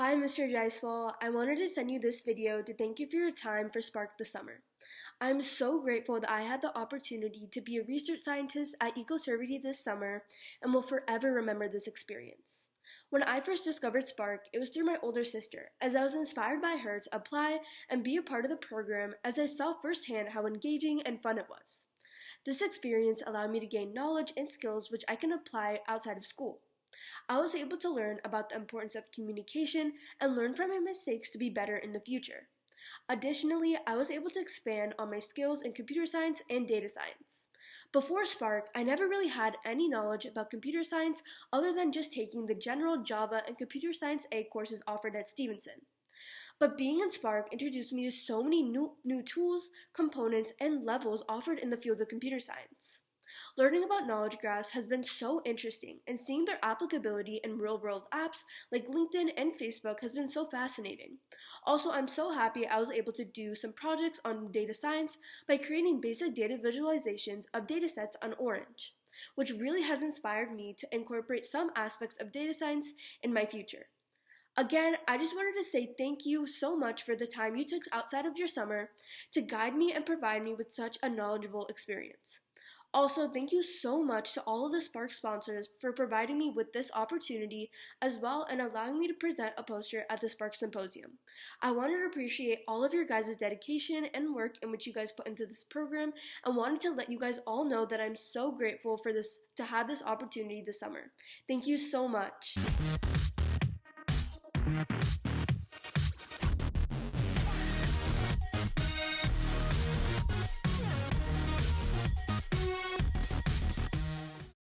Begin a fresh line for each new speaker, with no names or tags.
Hi, Mr. Jaiswal. I wanted to send you this video to thank you for your time for Spark this summer. I'm so grateful that I had the opportunity to be a research scientist at Ecoservity this summer and will forever remember this experience. When I first discovered Spark, it was through my older sister, as I was inspired by her to apply and be a part of the program as I saw firsthand how engaging and fun it was. This experience allowed me to gain knowledge and skills which I can apply outside of school. I was able to learn about the importance of communication and learn from my mistakes to be better in the future. Additionally, I was able to expand on my skills in computer science and data science. Before Spark, I never really had any knowledge about computer science other than just taking the general Java and Computer Science A courses offered at Stevenson. But being in Spark introduced me to so many new tools, components, and levels offered in the field of computer science. Learning about knowledge graphs has been so interesting, and seeing their applicability in real-world apps like LinkedIn and Facebook has been so fascinating. Also, I'm so happy I was able to do some projects on data science by creating basic data visualizations of datasets on Orange, which really has inspired me to incorporate some aspects of data science in my future. Again, I just wanted to say thank you so much for the time you took outside of your summer to guide me and provide me with such a knowledgeable experience. Also, thank you so much to all of the Spark sponsors for providing me with this opportunity as well and allowing me to present a poster at the Spark Symposium. I wanted to appreciate all of your guys' dedication and work in which you guys put into this program and wanted to let you guys all know that I'm so grateful for this to have this opportunity this summer. Thank you so much.